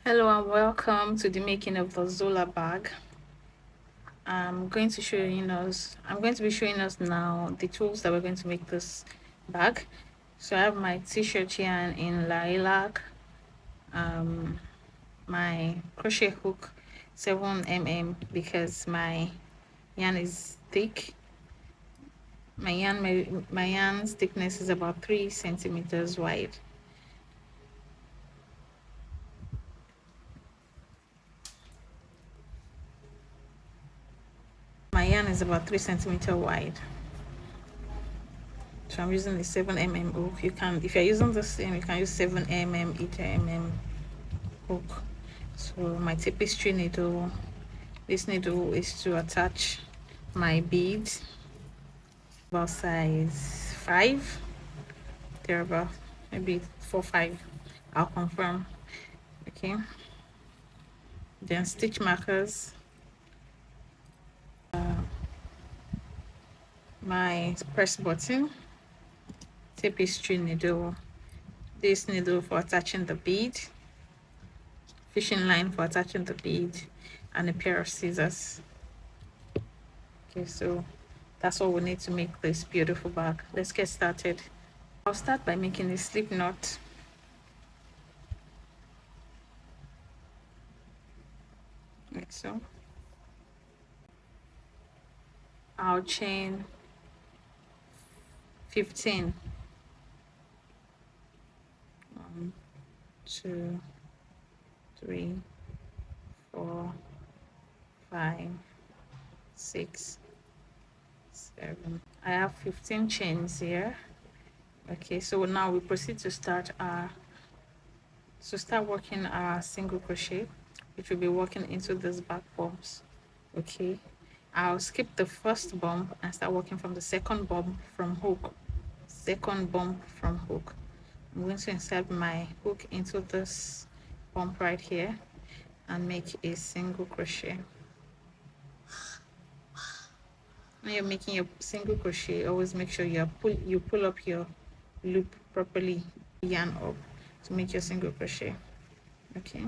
Hello and welcome to the making of the Zola bag. I'm going to be showing us now the tools that we're going to make this bag. So I have my t-shirt yarn in lilac, my crochet hook 7 mm because my yarn is thick. My yarn's thickness is about 3 centimeters wide. My yarn is about 3 centimeters wide. So I'm using the 7 mm hook. You can, if you're using the same, you can use 7 mm, 8 mm hook. So my tapestry needle, this needle is to attach my beads, about size 5, they're about maybe 4, 5. I'll confirm. Okay. Then stitch markers, my press button, tapestry needle, this needle for attaching the bead, fishing line for attaching the bead, and a pair of scissors. Okay, so that's all we need to make this beautiful bag. Let's get started. I'll start by making a slip knot. Like so. I'll chain 15. 1, 2, 3, 4, 5, 6, 7. I have 15 chains here. Okay, so now we proceed to start working our single crochet, which will be working into these back bumps. Okay, I'll skip the first bump and start working from the second bump from hook. I'm going to insert my hook into this bump right here and make a single crochet. When you're making your single crochet, always make sure you pull up your loop properly, yarn up to make your single crochet. Okay.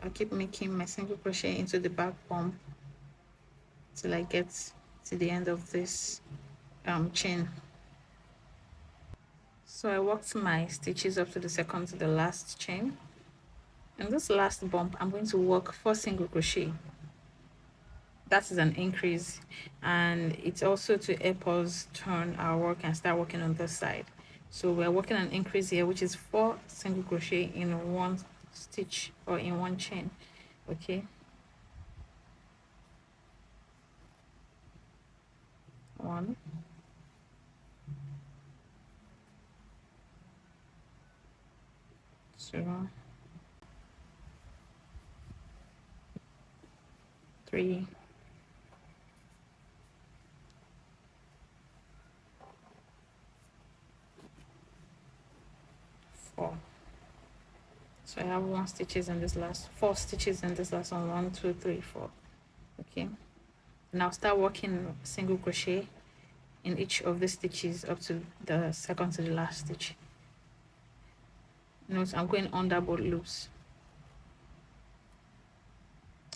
I'll keep making my single crochet into the back bump till I get to the end of this chain. So I worked my stitches up to the second to the last chain. In this last bump, I'm going to work 4 single crochet. That is an increase, and it's also to help us turn our work and start working on this side. So we're working an increase here, which is 4 single crochet in one stitch or in one chain. Okay. 1, 2, 3, 4. So I have 4 stitches in this last one. 1, 2, 3, 4. Okay. Now start working single crochet in each of the stitches up to the second to the last stitch. Note I'm going under both loops.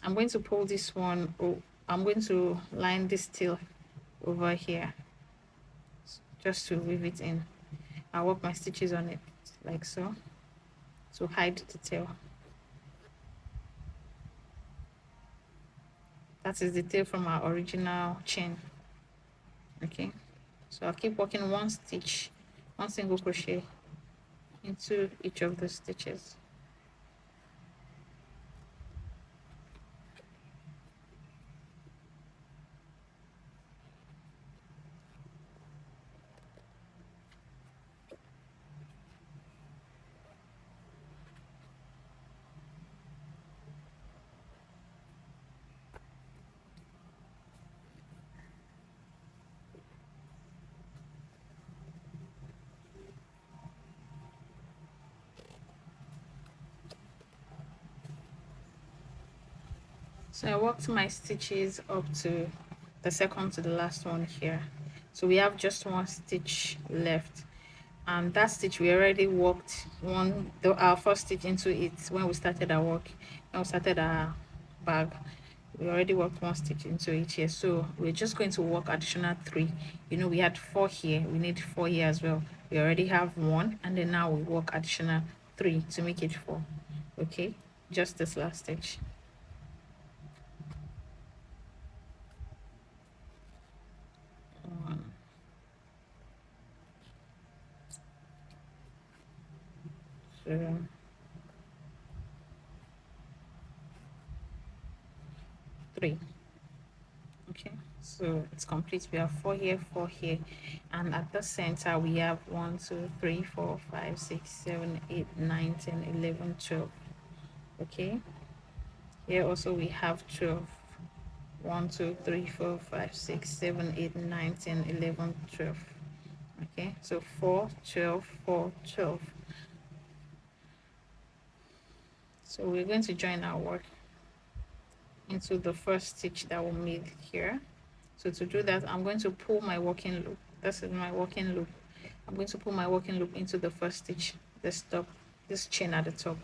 I'm going to pull this one. I'm going to line this tail over here just to weave it in. I'll work my stitches on it like so to hide the tail. That is the tail from our original chain. Okay, so I'll keep working one single crochet into each of the stitches. So I worked my stitches up to the second to the last one here. So we have just one stitch left, and that stitch we already worked our first stitch into it when we started our work, when we started our bag. We already worked one stitch into it here, so we're just going to work additional 3. You know, we had 4 here, we need 4 here as well. We already have 1, and then now we work additional 3 to make it 4. Okay, just this last stitch. 1, 2, 3. Okay, so it's complete. We have 4 here, 4 here, and at the center we have 1, 2, 3, 4, 5, 6, 7, 8, 9, 10, 11, 12. Okay, here also we have 12. 1, 2, 3, 4, 5, 6, 7, 8, 9, 10, 11, 12. Okay, so 4, 12, 4, 12. So we're going to join our work into the first stitch that we made here. So to do that, I'm going to pull my working loop. This is my working loop. I'm going to pull my working loop into the first stitch, this chain at the top.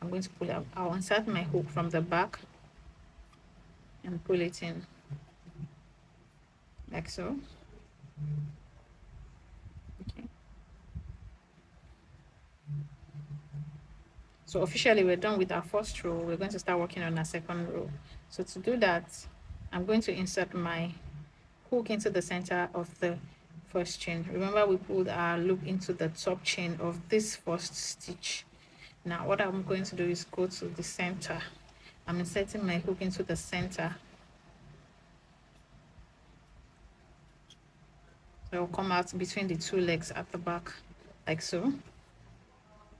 I'm going to pull out. I'll insert my hook from the back and pull it in like so. Okay. So officially we're done with our first row. We're going to start working on our second row. So to do that, I'm going to insert my hook into the center of the first chain. Remember, we pulled our loop into the top chain of this first stitch. Now what I'm going to do is go to the center. I'm inserting my hook into the center. So I'll come out between the 2 legs at the back, like so.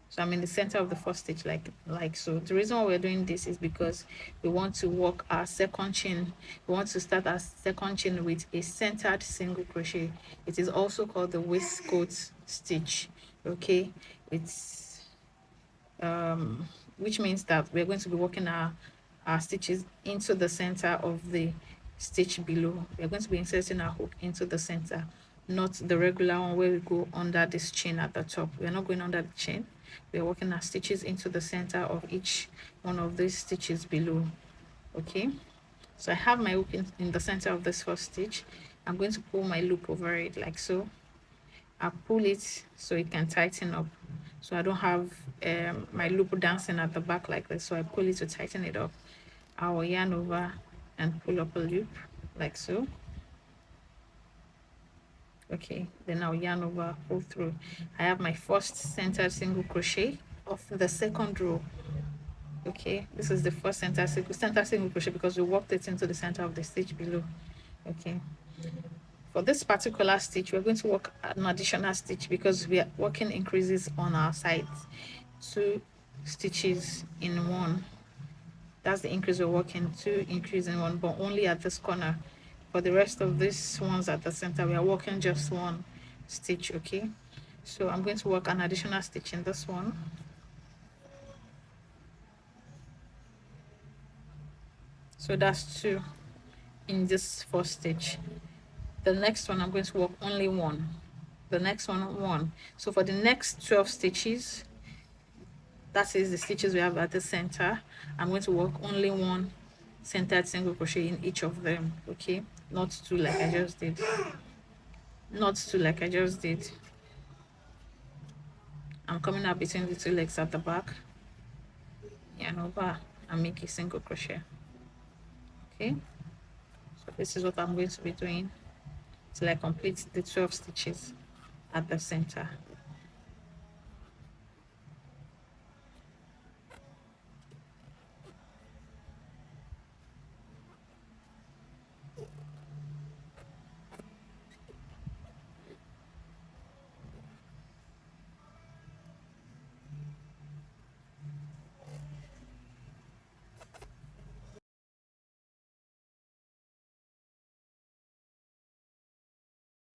So I'm in the center of the first stitch, like so. The reason why we're doing this is because we want to work our second chain. We want to start our second chain with a centered single crochet. It is also called the waistcoat stitch. Okay, it's which means that we're going to be working our stitches into the center of the stitch below. We're going to be inserting our hook into the center, not the regular one where we go under this chain at the top. We're not going under the chain. We're working our stitches into the center of each one of these stitches below. Okay, so I have my hook in the center of this first stitch. I'm going to pull my loop over it like so. I pull it so it can tighten up, so I don't have my loop dancing at the back like this. So I pull it to tighten it up. I will yarn over and pull up a loop like so. Okay, then I'll yarn over, pull through. I have my first centered single crochet of the second row. Okay, this is the first centered single crochet because we worked it into the center of the stitch below. Okay, for this particular stitch we're going to work an additional stitch because we are working increases on our sides. 2 stitches in 1. That's the increase we're working. 2 increase in 1, but only at this corner. For the rest of these ones at the center, we are working just 1 stitch. Okay, so I'm going to work an additional stitch in this one. So that's 2 in this first stitch. The next one I'm going to work only 1. The next one 1. So for the next 12 stitches, that is the stitches we have at the center, I'm going to work only 1 centered single crochet in each of them. Okay, not 2 like I just did. Not 2 like I just did. I'm coming out between the 2 legs at the back, yarn over and make a single crochet. Okay, so this is what I'm going to be doing till I complete the 12 stitches at the center.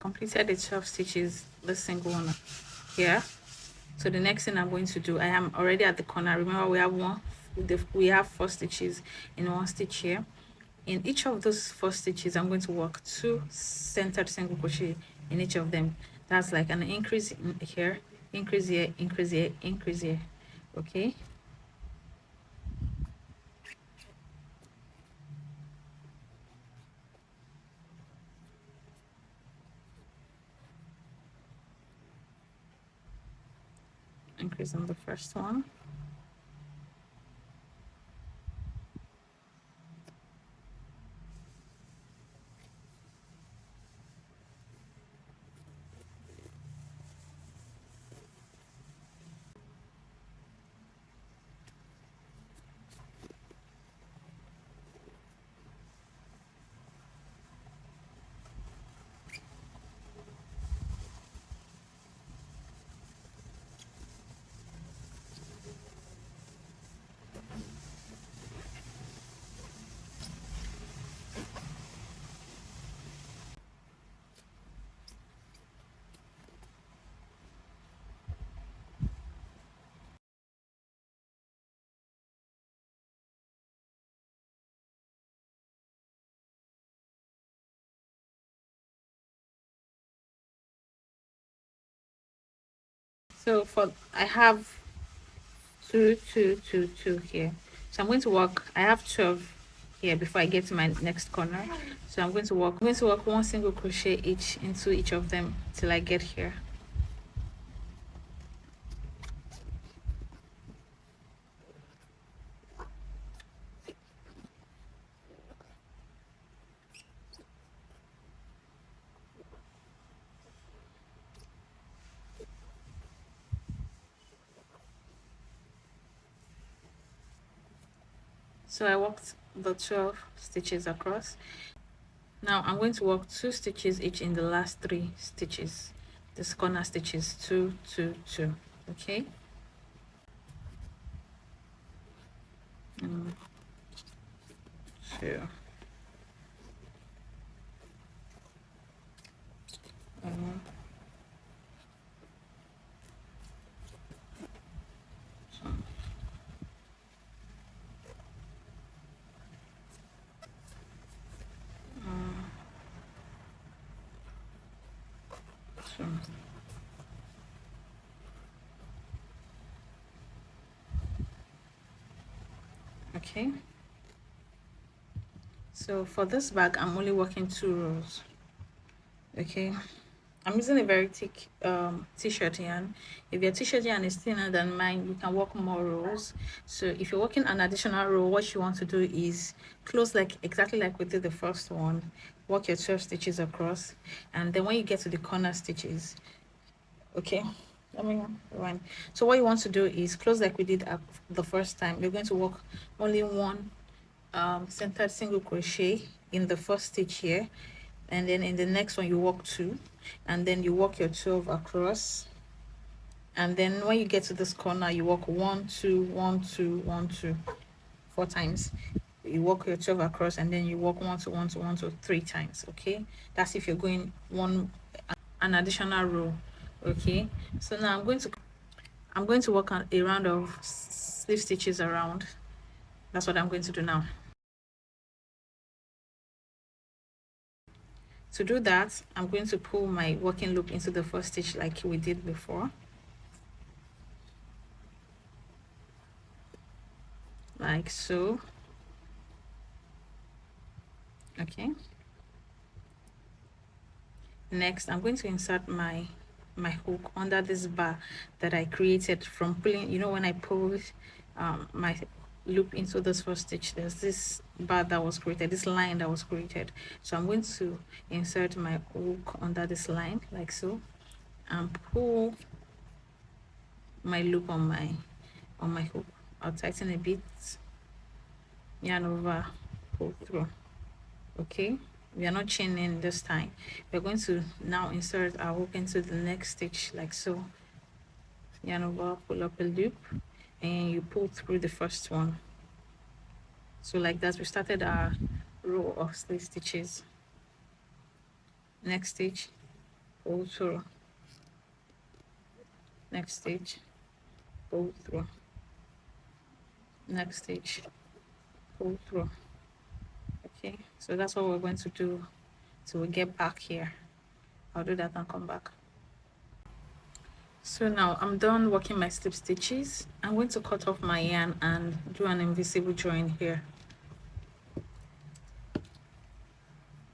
Completed the 12 stitches, the single one here. So the next thing I'm going to do, I am already at the corner. Remember, we have 4 stitches in 1 stitch here. In each of those 4 stitches, I'm going to work 2 centered single crochet in each of them. That's like an increase in here, increase here, increase here, increase here. Okay, increase on the first one. So for I have 2 2 2 2 here, so I'm going to work, I have 12 here before I get to my next corner. So I'm going to work 1 single crochet each into each of them till I get here. So I worked the 12 stitches across. Now I'm going to work 2 stitches each in the last 3 stitches, this corner stitches, 2 2 2. Okay, 2 2. Okay, so for this bag I'm only working 2 rows. Okay, I'm using a very thick t-shirt yarn. If your t-shirt yarn is thinner than mine, you can work more rows. So if you're working an additional row, what you want to do is close like exactly like we did the first one, work your 12 stitches across, and then when you get to the corner stitches, okay, let me rewind. So what you want to do is close like we did the first time. You're going to work only 1 centered single crochet in the first stitch here, and then in the next one you work 2, and then you work your 12 across, and then when you get to this corner you work 1 2 1 2 1 2 4 times. You work your 12 across, and then you work 1 2 1 2 1 2 3 times. Okay, that's if you're going an additional row. Okay, so now I'm going to work on a round of slip stitches around. That's what I'm going to do now. To do that, I'm going to pull my working loop into the first stitch like we did before, like so. Okay, next I'm going to insert my hook under this bar that I created from pulling, you know, when I pulled my loop into this first stitch, there's this bar that was created, this line that was created. So I'm going to insert my hook under this line like so, and pull my loop on my hook. I'll tighten a bit, yarn over, pull through. Okay, we are not chaining this time. We're going to now insert our hook into the next stitch like so, yarn over, pull up a loop, and you pull through the first one. So like that, we started our row of slip stitches. Next stitch, pull through. Next stitch, pull through. Next stitch, pull through. Okay, so that's what we're going to do till we get back here. I'll do that and come back. So now I'm done working my slip stitches. I'm going to cut off my yarn and do an invisible join here.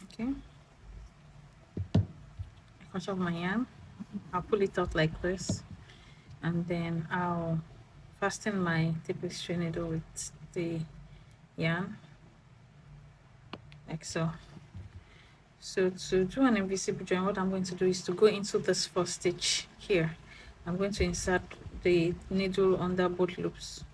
Okay, I cut off my yarn. I'll pull it out like this, and then I'll fasten my tapestry needle with the yarn like so. So to do an invisible join, what I'm going to do is to go into this first stitch here. I'm going to insert the needle under both loops.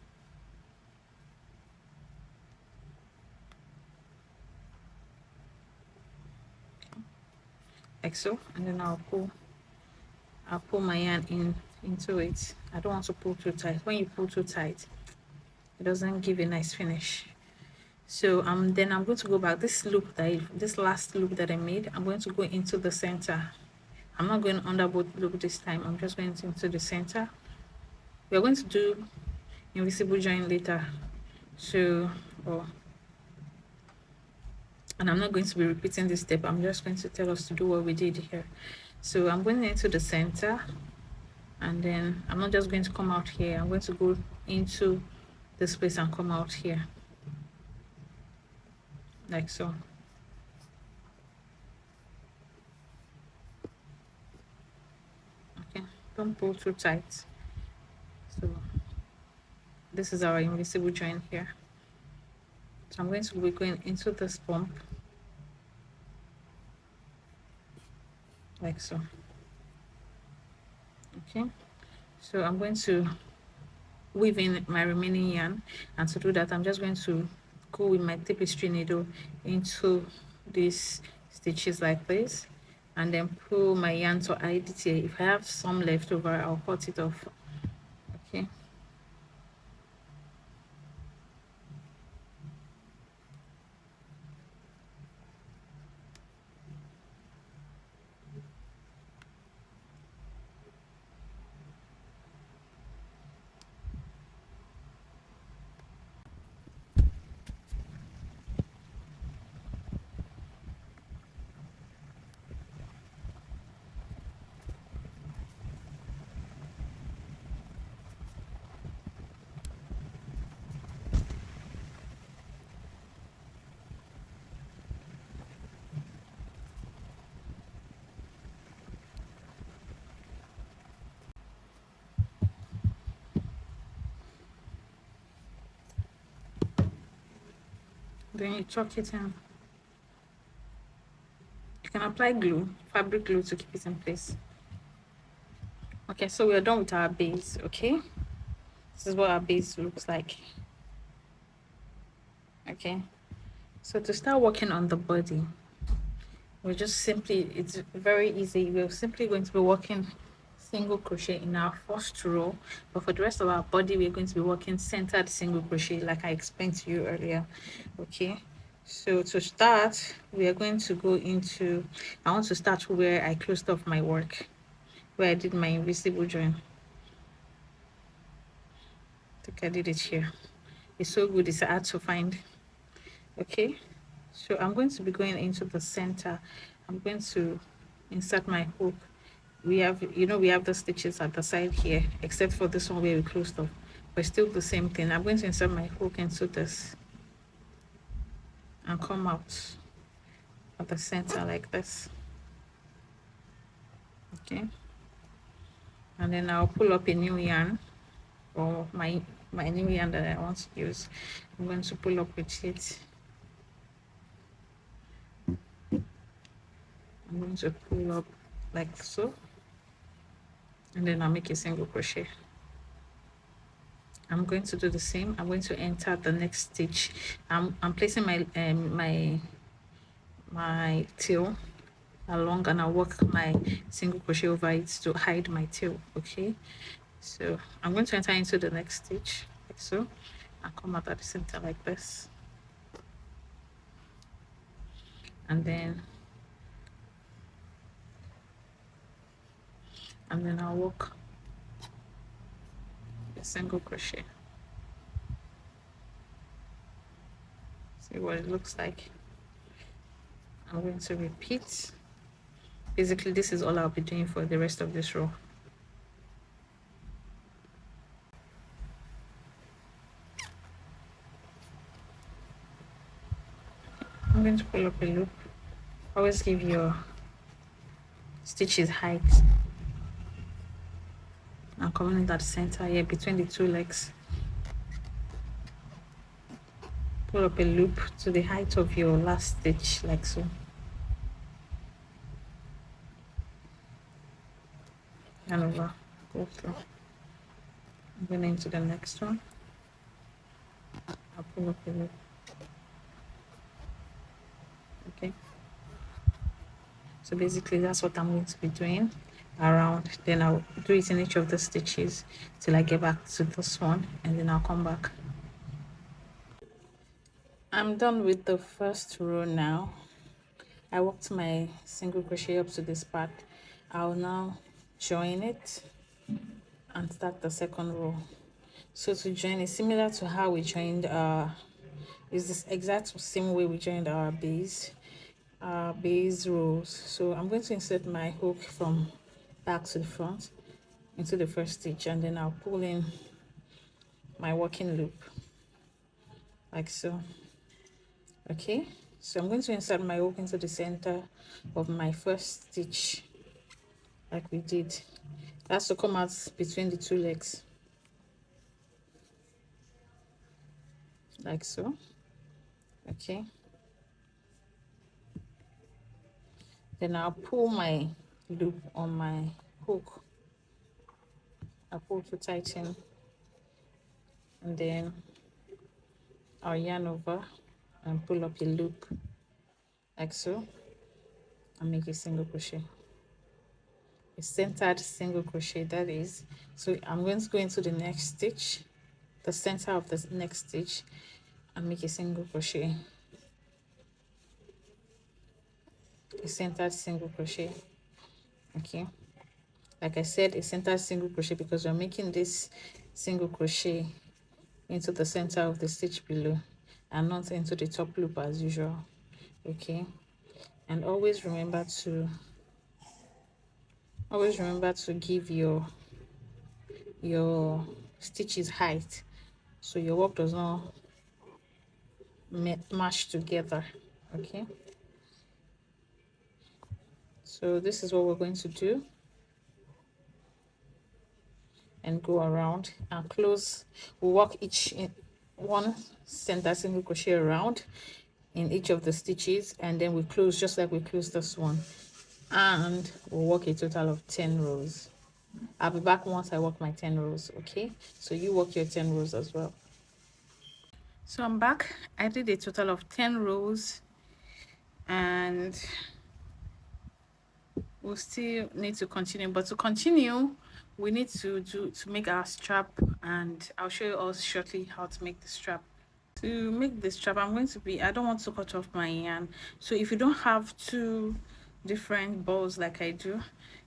Like so, and then I'll pull my yarn into it. I don't want to pull too tight. When you pull too tight, it doesn't give a nice finish. So then I'm going to go back this last loop that I made. I'm going to go into the center. I'm not going under both loop this time. I'm just going into the center. We're going to do invisible join later. So and I'm not going to be repeating this step. I'm just going to tell us to do what we did here. So I'm going into the center, and then I'm not just going to come out here. I'm going to go into this place and come out here like so. Okay, don't pull too tight. So this is our invisible join here. So I'm going to be going into this bump like so. Okay, so I'm going to weave in my remaining yarn, and to do that I'm just going to go with my tapestry needle into these stitches like this, and then pull my yarn to hide it here. If I have some left over, I'll cut it off. Okay, then you tuck it in. You can apply glue, fabric glue, to keep it in place. Okay, so we're done with our base. Okay, this is what our base looks like. Okay, so to start working on the body, it's very easy. We're simply going to be working single crochet in our first row, but for the rest of our body we're going to be working centered single crochet like I explained to you earlier. Okay, so to start we are going to go into, I want to start where I closed off my work, where I did my invisible join. I think I did it here. It's so good, it's hard to find. Okay, so I'm going to be going into the center. I'm going to insert my hook. We have the stitches at the side here, except for this one where we closed off, but still the same thing. I'm going to insert my hook into this and come out at the center like this. Okay, and then I'll pull up a new yarn, or my new yarn that I want to use. I'm going to pull up with it. I'm going to pull up like so, and then I'll make a single crochet. I'm going to do the same. I'm going to enter the next stitch. I'm placing my tail along, and I'll work my single crochet over it to hide my tail. Okay, so I'm going to enter into the next stitch like so, and come out at the center like this, and then I'll work a single crochet. See what it looks like. I'm going to repeat. Basically, this is all I'll be doing for the rest of this row. I'm going to pull up a loop. Always give your stitches height. I'm coming in at the center here between the two legs. Pull up a loop to the height of your last stitch, like so. And over, go through. I'm going into the next one. I'll pull up a loop. Okay. So basically that's what I'm going to be doing around. Then I'll do it in each of the stitches till I get back to this one, and then I'll come back. I'm done with the first row now. I worked my single crochet up to this part. I'll now join it and start the second row. So to join is similar to how we joined is this exact same way we joined our base rows. So I'm going to insert my hook from back to the front into the first stitch, and then I'll pull in my working loop like so. Okay, so I'm going to insert my hook into the center of my first stitch like we did. That's to come out between the two legs like so. Okay, then I'll pull my loop on my hook. I'll pull to tighten, and then I'll yarn over and pull up a loop like so, and make a single crochet, a centered single crochet, that is. So I'm going to go into the next stitch, the center of the next stitch, and make a single crochet, a centered single crochet. Okay, like I said, a centered single crochet because we're making this single crochet into the center of the stitch below and not into the top loop as usual. Okay, and always remember to give your stitches height so your work does not mash together. Okay, so this is what we're going to do, and go around and close. We'll work each in one center single crochet around in each of the stitches, and then we close just like we closed this one, and we'll work a total of 10 rows. I'll be back once I work my 10 rows. Okay, so you work your 10 rows as well. So I'm back. I did a total of 10 rows, and we'll still need to continue, but to continue we need to make our strap, and I'll show you all shortly how to make the strap. To make the strap, I don't want to cut off my yarn, so if you don't have two different balls like I do,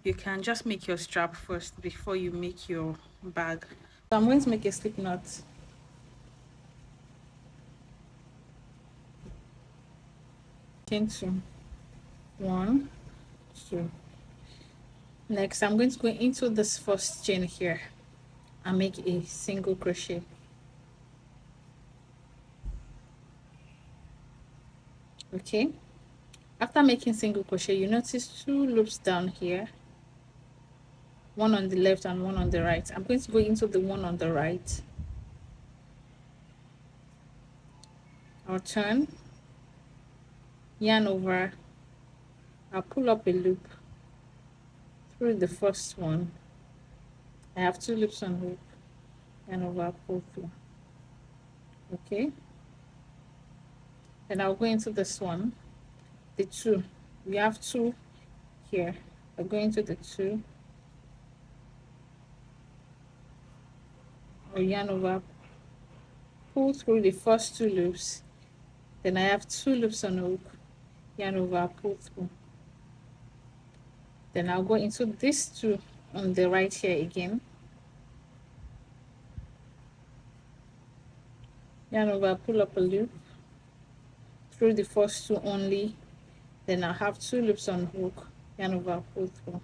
you can just make your strap first before you make your bag. So I'm going to make a slip knot. Chain 2, 1, 2. Next I'm going to go into this first chain here and make a single crochet. Okay, after making single crochet, you notice 2 loops down here, one on the left and one on the right. I'm going to go into the one on the right. I'll turn, yarn over, I'll pull up a loop through the first one. I have 2 loops on hook, and over, pull through. Okay, then I'll go into this one, the 2. We have 2 here. I'll go into the 2, I'll yarn over, pull through the first 2 loops, then I have 2 loops on hook, yarn over, pull through. Then I'll go into these 2 on the right here again, yarn over, pull up a loop through the first 2 only, Then I have 2 loops on hook, yarn over, pull through.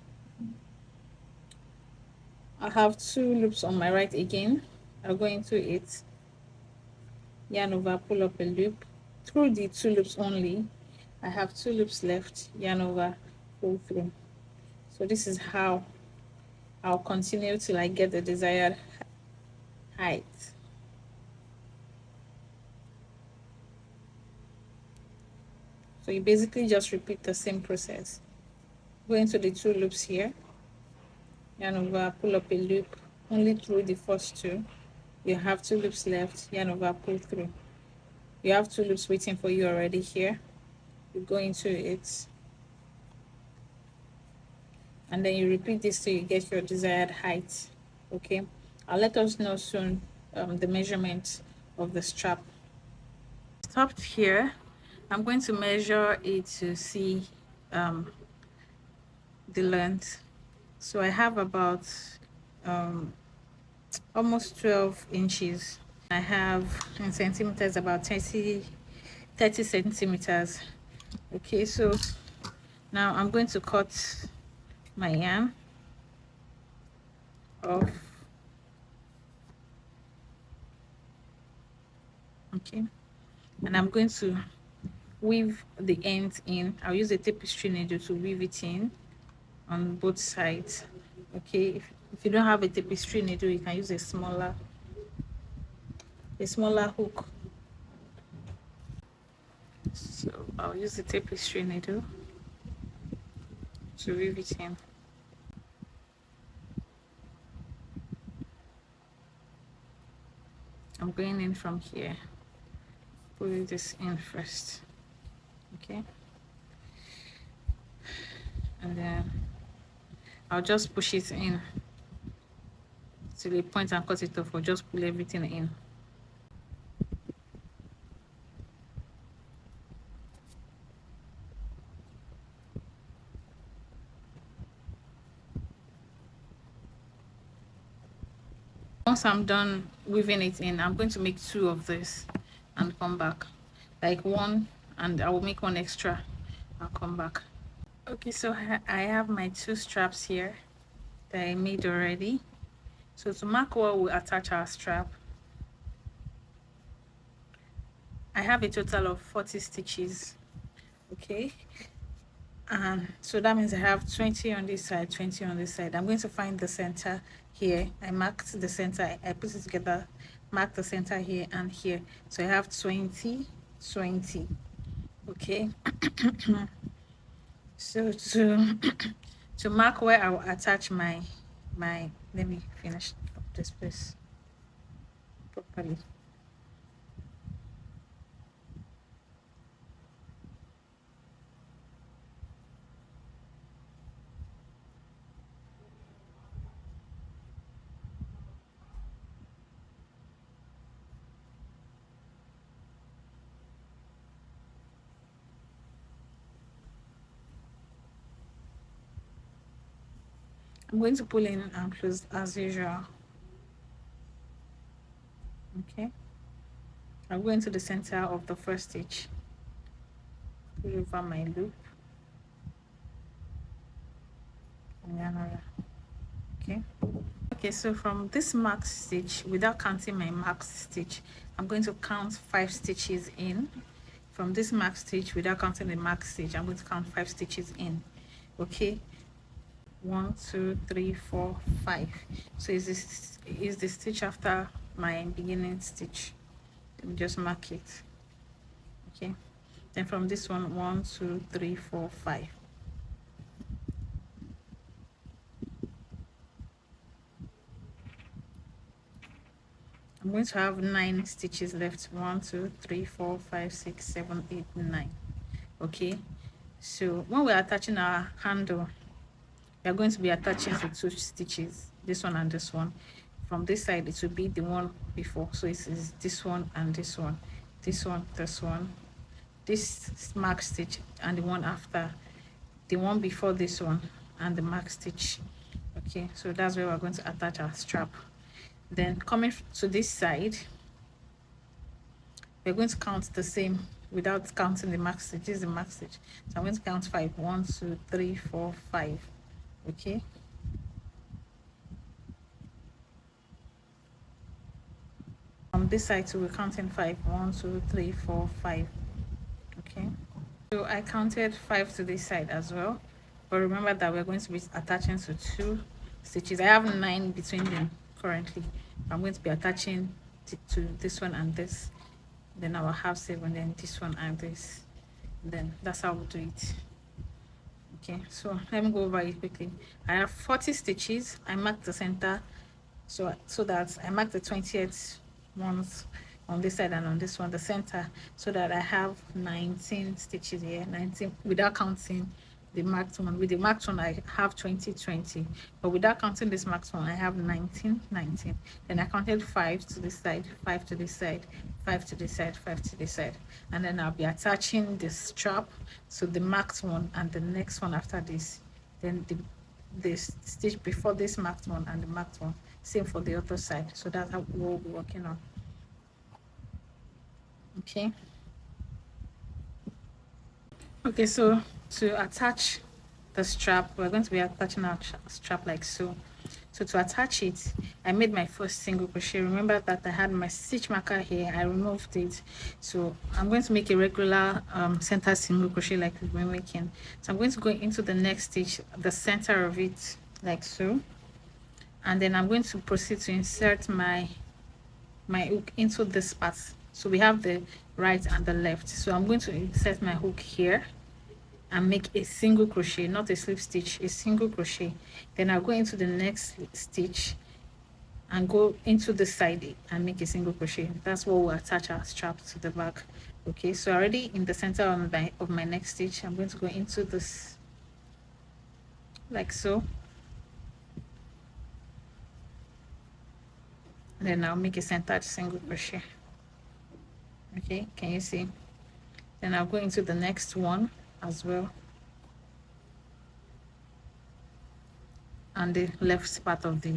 I have 2 loops on my right again. I'll go into it, yarn over, pull up a loop through the 2 loops only. I have 2 loops left, yarn over, pull through. So this is how I'll continue till I get the desired height. So you basically just repeat the same process. Go into the 2 loops here, yarn over, pull up a loop only through the first 2. You have 2 loops left, yarn over, pull through. You have 2 loops waiting for you already here. You go into it, and then you repeat this till you get your desired height. Okay, I'll let us know soon the measurement of the strap. Stopped here. I'm going to measure it to see the length. So I have about almost 12 inches. I have in centimeters about 30 centimeters. Okay, so now I'm going to cut my yarn off. Okay, and I'm going to weave the ends in. I'll use a tapestry needle to weave it in on both sides. Okay, if you don't have a tapestry needle, you can use a smaller hook. So I'll use the tapestry needle to weave it in. I'm going in from here. Put this in first. Okay, and then I'll just push it in to the point and cut it off, or just pull everything in. Once I'm done weaving it in, I'm going to make 2 of this and come back, like 1, and I will make 1 extra. I'll come back. Okay, so I have my 2 straps here that I made already. So to mark where we attach our strap, I have a total of 40 stitches. Okay, and so that means I have 20 on this side, 20 on this side. I'm going to find the center here. I marked the center, I put it together, mark the center here and here. So I have 20, 20. Okay. So to mark where I will attach my let me finish up this piece properly. I'm going to pull in and close as usual. Okay, I'll go into the center of the first stitch, pull over my loop, and another. Okay, so from this marked stitch, without counting my marked stitch, I'm going to count 5 stitches in. From this marked stitch, without counting the marked stitch, I'm going to count 5 stitches in. Okay, 1, 2, 3, 4, 5. So is the stitch after my beginning stitch. Let me just mark it. Okay, then from this one, 1, 2, 3, 4, 5. I'm going to have 9 stitches left. 1, 2, 3, 4, 5, 6, 7, 8, 9. Okay, so when we're attaching our handle, we are going to be attaching to 2 stitches, this one and this one. From this side, it will be the one before, so it is this one and this one, this one, this one, this mark stitch, and the one after, the one before this one, and the mark stitch. Okay, so that's where we're going to attach our strap. Then coming to this side, we're going to count the same without counting the mark stitch. This is the mark stitch, so I'm going to count 5. 1 2 3 4 5. Okay, on this side too, we're counting 5. 1 2 3 4 5. Okay, so I counted 5 to this side as well, but remember that we're going to be attaching to 2 stitches. I have 9 between them currently. I'm going to be attaching to this one and this, then I will have 7, then this one and this, then that's how we'll do it. Okay, so let me go over it quickly. I have 40 stitches. I marked the center so that I mark the 20th ones on this side and on this one, the center, so that I have 19 stitches here, 19 without counting the marked one. With the marked one I have 20 20, but without counting this marked one I have 19 19. Then I counted 5 to this side, 5 to this side, 5 to this side, 5 to this side, and then I'll be attaching the strap to the marked one and the next one after this, then the stitch before this marked one and the marked one, same for the other side. So that's how we'll be working on. Okay, so to attach the strap, we're going to be attaching our strap like so. So to attach it, I made my first single crochet. Remember that I had my stitch marker here, I removed it. So I'm going to make a regular center single crochet like we've been making. So I'm going to go into the next stitch, the center of it, like so, and then I'm going to proceed to insert my hook into this part. So we have the right and the left, so I'm going to insert my hook here and make a single crochet, not a slip stitch, a single crochet. Then I'll go into the next stitch and go into the side and make a single crochet. That's what we'll attach our strap to the back. Okay, so already in the center of my next stitch, I'm going to go into this like so, and then I'll make a centered single crochet. Okay, can you see? Then I'll go into the next one as well, and the left part of the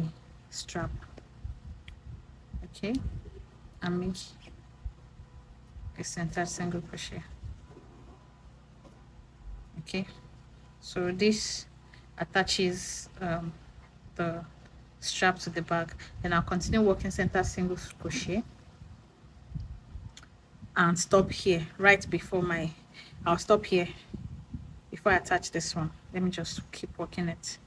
strap. Okay, and make a centered single crochet. Okay, so this attaches the strap to the back. Then I'll continue working centered single crochet and stop here right before I'll stop here before I attach this one. Let me just keep working it.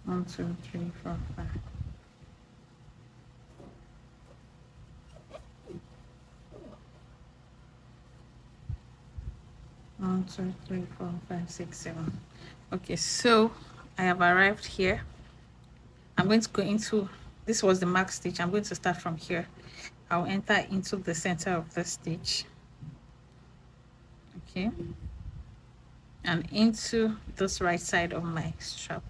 One, two, three, four, five. One, two, three, four, five, 6, 7. Okay, so I have arrived here. I'm going to go into, this was the mark stitch. I'm going to start from here. I'll enter into the center of the stitch. Okay, and into this right side of my strap.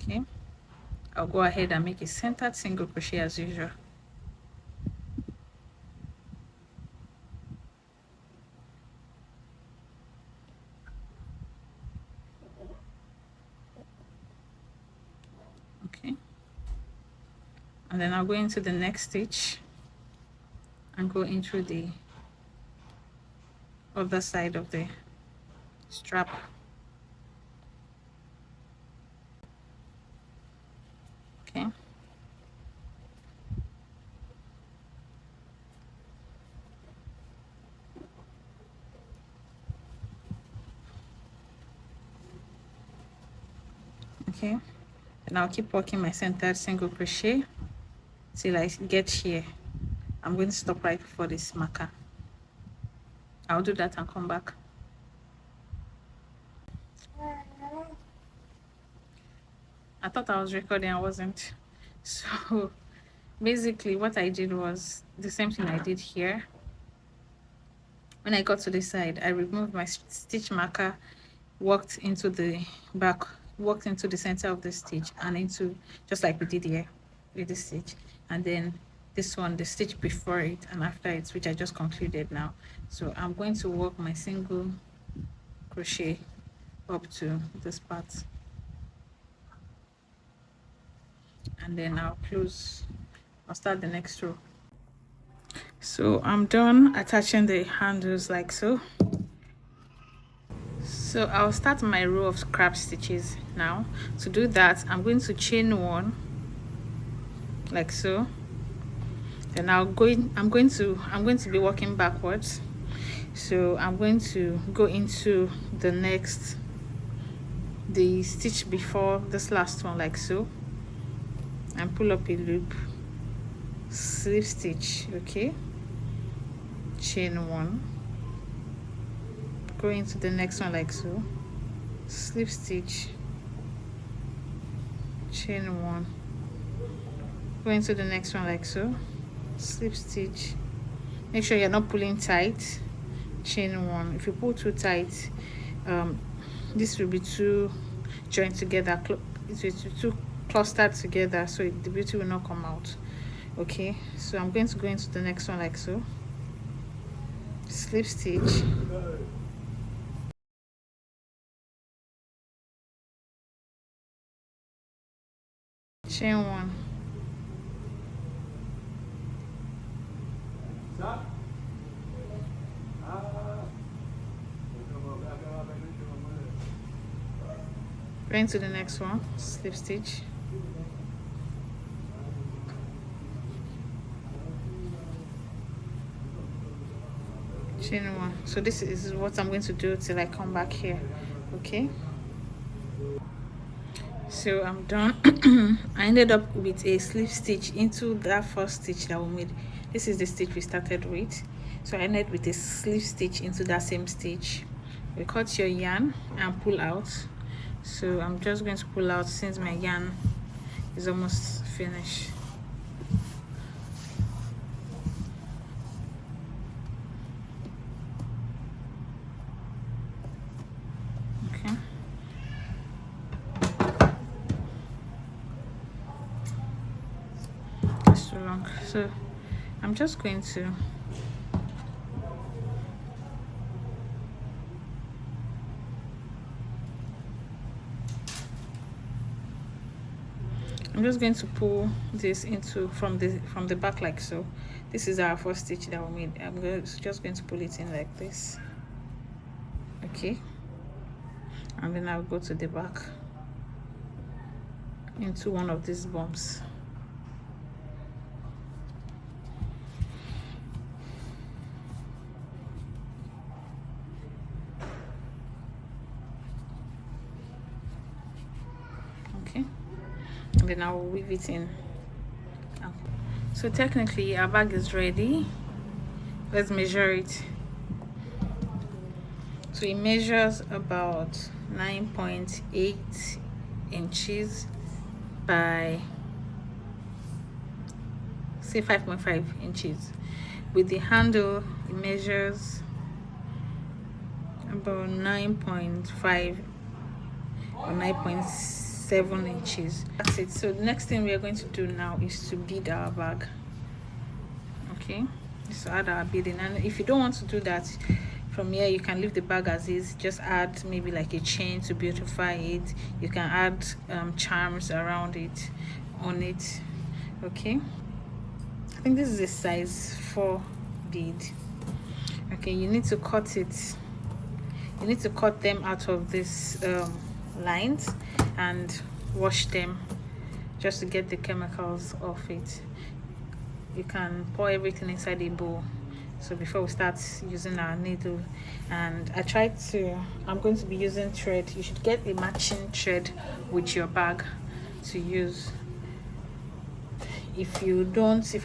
Okay, I'll go ahead and make a centered single crochet as usual. Okay, and then I'll go into the next stitch and go into the other side of the strap. Okay, okay, and I'll keep working my centered single crochet till I get here. I'm going to stop right before this marker. I'll do that and come back. I thought I was recording, I wasn't. So basically what I did was the same thing I did here. When I got to the side, I removed my stitch marker, walked into the back, walked into the center of the stitch and into, just like we did here with this stitch, and then this one, the stitch before it and after it, which I just concluded now. So I'm going to work my single crochet up to this part, and then I'll start the next row. So I'm done attaching the handles like so. So I'll start my row of scrap stitches now. To do that, I'm going to chain one like so. Then I'm going to be working backwards. So I'm going to go into the stitch before this last one like so, and pull up a loop, slip stitch, okay, chain one, go into the next one like so, slip stitch, chain one, go into the next one like so, slip stitch. Make sure you're not pulling tight, chain one. If you pull too tight, this will be too joined together, it will be too clustered together, so the beauty will not come out. Okay, so I'm going to go into the next one like so, slip stitch, chain one, go into the next one, slip stitch, chain one. So this is what I'm going to do till I come back here. Okay, so I'm done. I ended up with a slip stitch into that first stitch that we made. This is the stitch we started with, so I ended with a slip stitch into that same stitch. You cut your yarn and pull out. So I'm just going to pull out since my yarn is almost finished. Okay, it's too long, so I'm just going to pull this into from the back like so. This is our first stitch that we made. Just going to pull it in like this. Okay, and then I'll go to the back into one of these bumps. Okay, and then I will weave it in. So technically our bag is ready. Let's measure it. So it measures about 9.8 inches by, say, 5.5 inches. With the handle, it measures about 9.5 or 9.7 inches. That's it. So the next thing we are going to do now is to bead our bag. Okay, so add our beading, and if you don't want to do that from here, you can leave the bag as is. Just add maybe like a chain to beautify it. You can add charms around it, on it. Okay, I think this is a size 4 bead. Okay, you need to cut it. You need to cut them out of this lines and wash them just to get the chemicals off it. You can pour everything inside a bowl. So before we start using our needle, and I'm going to be using thread. You should get a matching thread with your bag to use. If you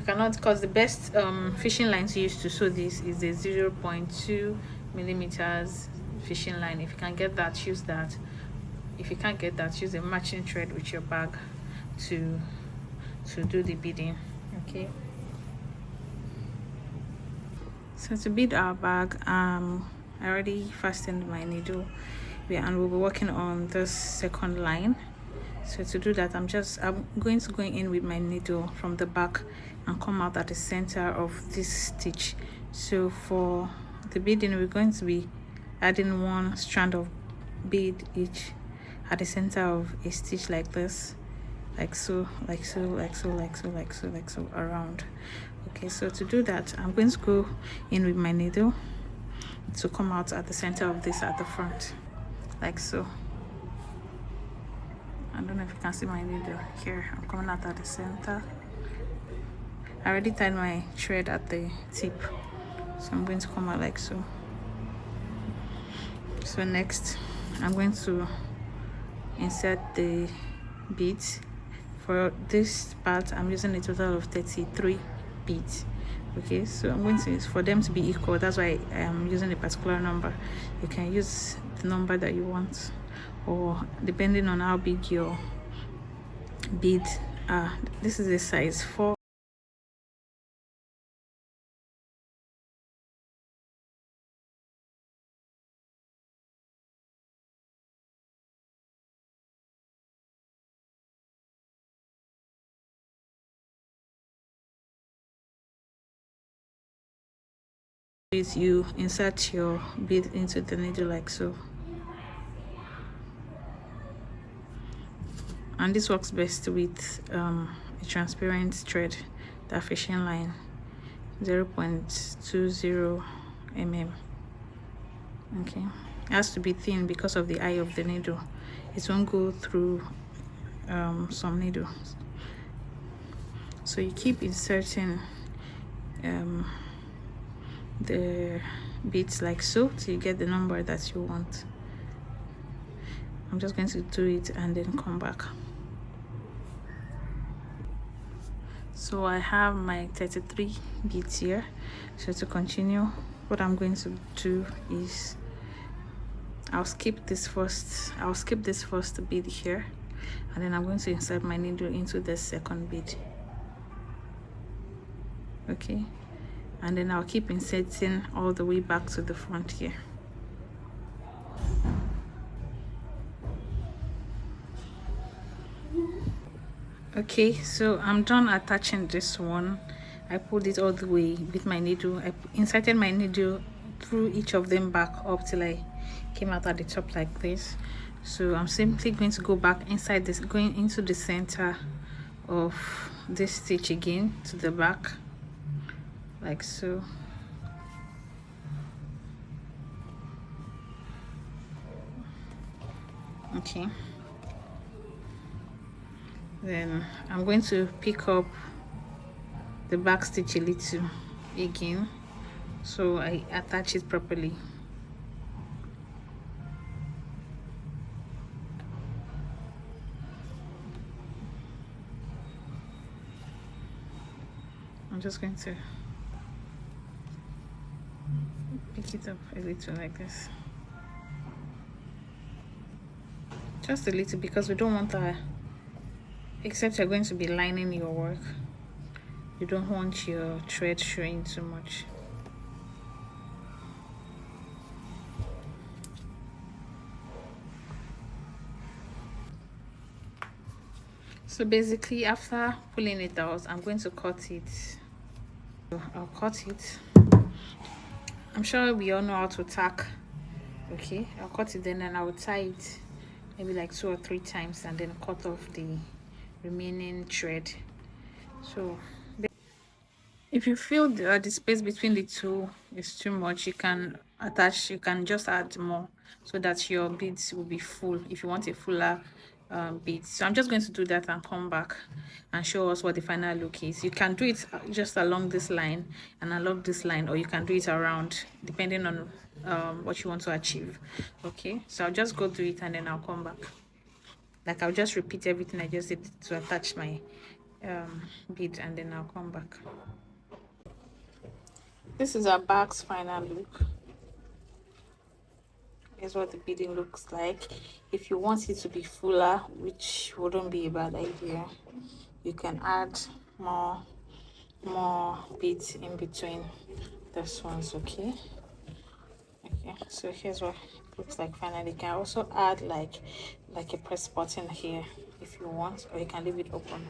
cannot, because the best fishing line to use to sew this is a 0.2 millimeters fishing line. If you can get that, use that. if you can't get that, use a matching thread with your bag to do the beading. Okay, so to bead our bag, I already fastened my needle, and we'll be working on this second line. So to do that, I'm going to go in with my needle from the back and come out at the center of this stitch. So for the beading, we're going to be adding one strand of bead each at the center of a stitch, like this, like so, like so, like so, like so, like so, like so, around. Okay, so to do that, I'm going to go in with my needle to come out at the center of this at the front, like so. I don't know if you can see my needle here. I'm coming out at the center. I already tied my thread at the tip, so I'm going to come out like so. So next, I'm going to insert the beads. For this part, I'm using a total of 33 beads. Okay, so I'm going to, for them to be equal, that's why I am using a particular number. You can use the number that you want, or depending on how big your bead are. This is a size 4. Is you insert your bead into the needle like so, and this works best with a transparent thread, the fishing line 0.20 mm. Okay, it has to be thin because of the eye of the needle. It won't go through some needles, so you keep inserting the beads like so till you get the number that you want. I'm just going to do it and then come back. So I have my 33 beads here. So to continue, what I'm going to do is I'll skip this first bead here, and then I'm going to insert my needle into the second bead. Okay, and then I'll keep inserting all the way back to the front here. Okay, so I'm done attaching this one. I pulled it all the way with my needle. I inserted my needle through each of them back up till I came out at the top like this. So I'm simply going to go back inside this, going into the center of this stitch again to the back, like so. Okay, then I'm going to pick up the back stitch a little again, so I attach it properly. I'm just going to pick it up a little like this, just a little, because we don't want that, except you're going to be lining your work, you don't want your thread showing too much. So basically, after pulling it out, I'm going to cut it. So I'll cut it. I'm sure we all know how to tack. Okay, I'll cut it, then and I'll tie it maybe like 2 or 3 times, and then cut off the remaining thread. So if you feel the space between the two is too much, you can just add more, so that your beads will be full if you want a fuller beads. So I'm just going to do that and come back and show us what the final look is. You can do it just along this line and along this line, or you can do it around, depending on what you want to achieve. Okay, so I'll just go do it and then I'll come back. Like, I'll just repeat everything I just did to attach my bead, and then I'll come back. This is our bag's final look. here's what the beading looks like. If you want it to be fuller, which wouldn't be a bad idea, you can add more beads in between this ones. Okay, so here's what it looks like finally. You can also add like a press button here if you want, or you can leave it open.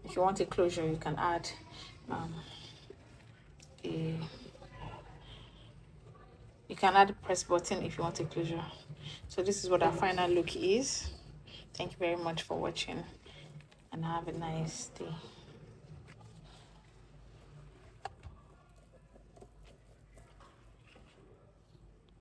If you want a closure, you can add a press button if you want a closure. So this is what our final look is. Thank you very much for watching, and have a nice day.